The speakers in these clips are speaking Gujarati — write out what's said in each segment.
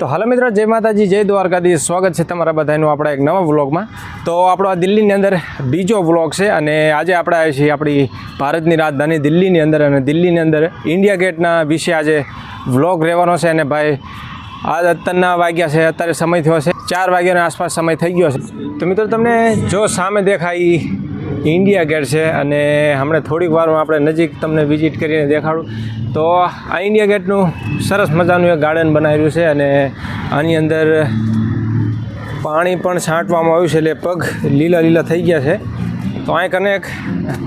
તો હાલો મિત્રો, જય માતાજી, જય દ્વારકાધીશ. સ્વાગત છે તમારા બધાનું આપણા એક નવા વ્લોગમાં. તો આપણો આ દિલ્હીની અંદર બીજો વ્લોગ છે અને આજે આપણે આવ્યા છીએ આપણી ભારતની રાજધાની દિલ્હીની અંદર. અને દિલ્હીની અંદર ઇન્ડિયા ગેટના વિશે આજે વ્લોગ રહેવાનો છે. અને ભાઈ આજ અત્યારના વાગ્યા છે, અત્યારે સમય થયો છે 4 વાગ્યાની આસપાસ સમય થઈ ગયો છે. તો મિત્રો, તમને જો સામે દેખાય ઇન્ડિયા ગેટ છે અને હમણાં થોડીક વારમાં આપણે નજીક તમને વિઝિટ કરીને દેખાડું. તો આ ઇન્ડિયા ગેટનું સરસ મજાનું એક ગાર્ડન બનાવ્યું છે અને આની અંદર પાણી પણ છાંટવામાં આવ્યું છે, એટલે પગ લીલા લીલા થઈ ગયા છે. તો અહીં કને એક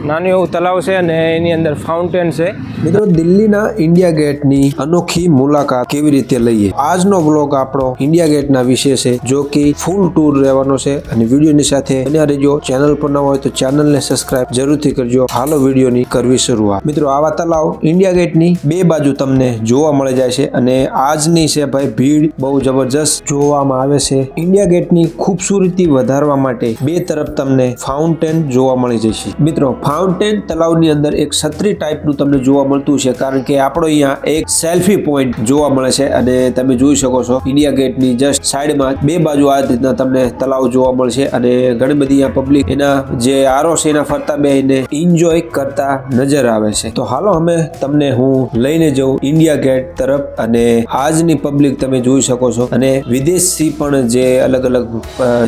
નાનું એવું તલાવ છે અને એની અંદર ફાઉન્ટેન છે. મિત્રો, દિલ્હીના ઇન્ડિયા ગેટની અનોખી મુલાકાત કેવી રીતે લઈએ, આજનો વ્લોગ આપણો ઇન્ડિયા ગેટના વિશે છે, જો કે ફૂલ ટૂર રહેવાનો છે. અને વિડીયોની સાથે બન્યા રહેજો. ચેનલ પર ન હોય તો ચેનલને સબસ્ક્રાઇબ જરૂરથી કરજો. હાલો વિડીયોની કરવી શરૂઆત. મિત્રો, આવા તલાવ ઇન્ડિયા ગેટની બે બાજુ તમને જોવા મળી જાય છે અને આજની છે ભાઈ ભીડ બહુ જબરજસ્ત જોવામાં આવે છે. ઇન્ડિયા ગેટની ખૂબસૂરતી વધારવા માટે બે તરફ તમને ફાઉન્ટેન જોવા મળી જશે. મિત્રો, ફાઉન્ટેન તલાવની અંદર એક છત્રી ટાઈપનું તમને જોવા મળતું છે, કારણ કે આપણો અહીંયા એક સેલ્ફી પોઈન્ટ જોવા મળે છે. અને તમે જોઈ શકો છો ઇન્ડિયા ગેટની જસ્ટ સાઈડમાં બે બાજુ આ રીતના તમને તલાવ જોવા મળશે અને ઘણી બધી અહીંયા પબ્લિક એના જે આરો છે એના ફરતા બેહીને એન્જોય કરતા નજર આવે છે. તો હાલો અમે તમને હું લઈને જઉં ઇન્ડિયા ગેટ તરફ. અને આજની પબ્લિક તમે જોઈ શકો છો અને વિદેશથી પણ જે અલગ અલગ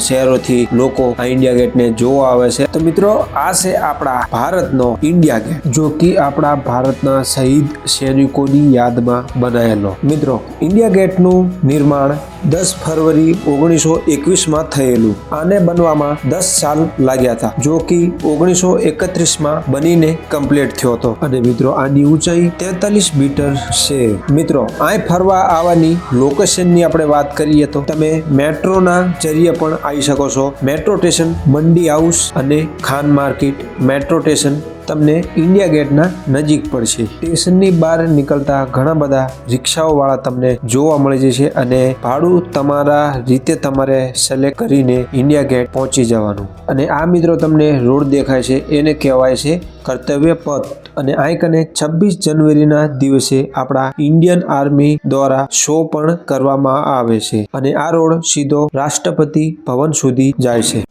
શહેરોથી લોકો આ ઇન્ડિયા ગેટને જોવા આવે છે. તો મિત્રો, આ છે આપણા ભારતનો ઇન્ડિયા ગેટ, જો કે આપણા ભારતના શહીદ સૈનિકોની યાદમાં બનાવેલો. મિત્રો, ઇન્ડિયા ગેટનું નિર્માણ 10 ફરવરી 1921માં થયેલું. આને બનવામાં 10 સાલ લાગ્યા હતા, જો કે 1931માં બનીને કમ્પ્લીટ થયો હતો. અને મિત્રો, આની ઊંચાઈ 43 મીટર છે. મિત્રો, અહીં ફરવા આવવાની લોકેશનની આપણે વાત કરીએ તો તમે મેટ્રોના જરીએ પણ આવી શકો છો. મેટ્રો સ્ટેશન મંડી હાઉસ અને ખાન માર્કેટ મેટ્રો સ્ટેશન તમને ઇન્ડિયા ગેટના નજીક પડશે. સ્ટેશનની બહાર નીકળતા ઘણા બધા રિક્ષાઓ વાળા તમને જોવા મળી જશે અને ભાડું તમારા રીતે તમારે સિલેક્ટ કરીને ઇન્ડિયા ગેટ પહોંચી જવાનું. અને આ મિત્રો તમને રોડ દેખાય છે, એને કહેવાય છે કર્તવ્ય પથ. અને આ કને 26 જાન્યુઆરીના દિવસે આપણા ઇન્ડિયન આર્મી દ્વારા શો પણ કરવામાં આવે છે અને આ રોડ સીધો રાષ્ટ્રપતિ ભવન સુધી જાય છે.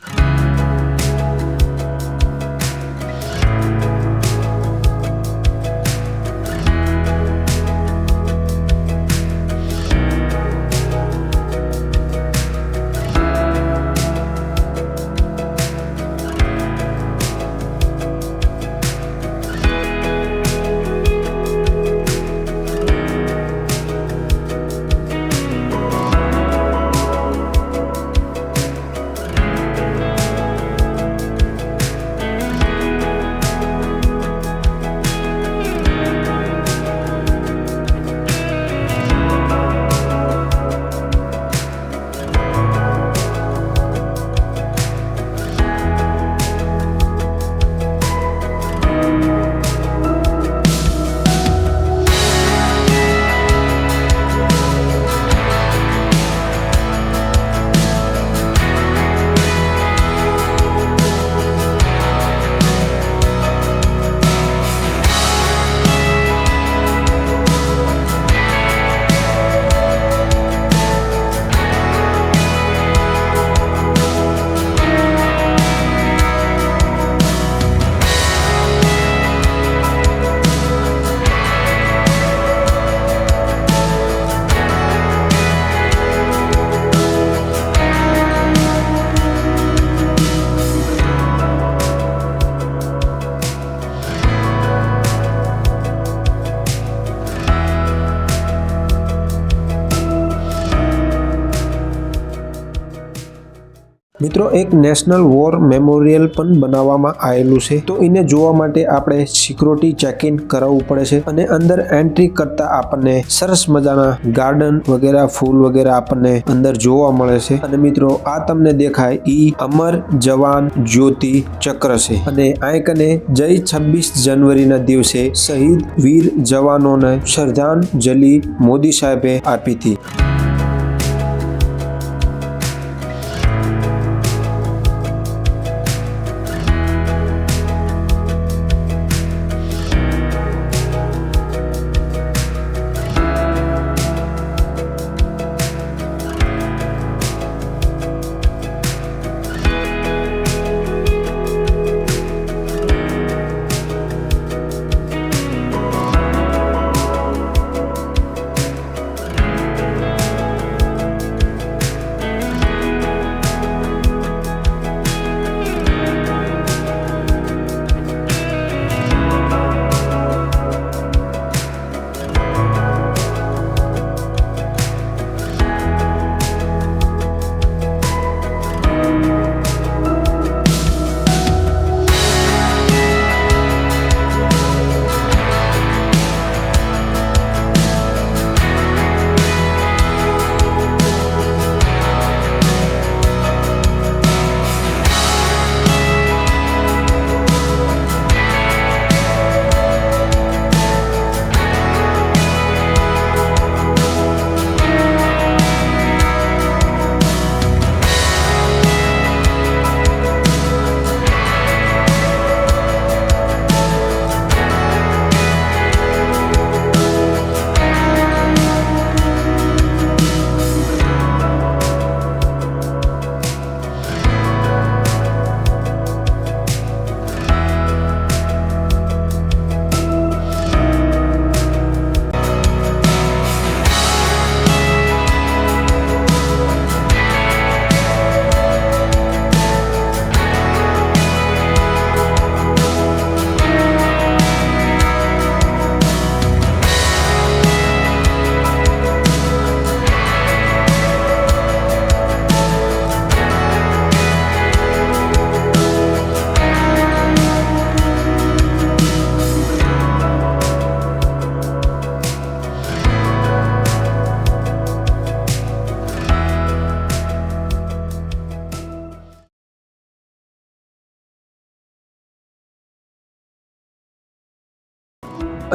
મિત્રો, એક નેશનલ વોર મેમોરિયલ પણ બનાવવામાં આવેલું છે. તો એને જોવા માટે આપણે સિક્યોરિટી ચેક ઇન કરાવવું પડે છે અને અંદર એન્ટ્રી કરતા આપણને સરસ મજાના ગાર્ડન વગેરે ફૂલ વગેરે આપણને અંદર જોવા મળે છે. અને મિત્રો, આ તમને દેખાય ઈ અમર જવાન જ્યોતિ ચક્ર છે. અને આ કને જય 26 જાન્યુઆરીના દિવસે શહીદ વીર જવાનોને શ્રદ્ધાંજલિ મોદી સાહેબે આપી હતી.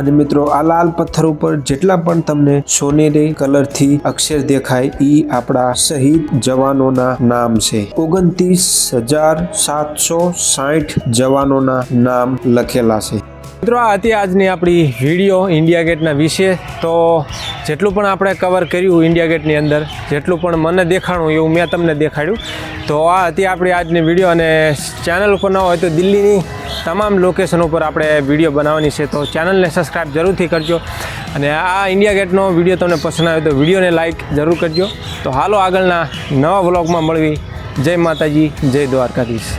અને મિત્રો આ લાલ પથ્થર ઉપર જેટલા પણ તમને સોનેરી કલરથી અક્ષર દેખાય ઈ આપણા શહીદ જવાનોના નામ છે. 29,760 જવાનોના નામ લખેલા છે. મિત્રો આ હતી આજની આપણી વિડીયો ઇન્ડિયા ગેટના વિશે. તો જેટલું પણ આપણે કવર કર્યું ઇન્ડિયા ગેટની અંદર, જેટલું પણ મને દેખાણું એવું મેં તમને દેખાડ્યું. તો આ હતી આપણી આજની વિડીયો. અને ચેનલ ઉપર ન હોય તો દિલ્હીની તમામ લોકેશન ઉપર આપણે વિડીયો બનાવવાની છે, તો ચેનલને સબસ્ક્રાઈબ જરૂરથી કરજો. અને આ ઇન્ડિયા ગેટનો વિડીયો તમને પસંદ આવે તો વિડીયોને લાઇક જરૂર કરજો. તો હાલો આગળના નવા વ્લોગમાં મળવી. જય માતાજી, જય દ્વારકાધીશ.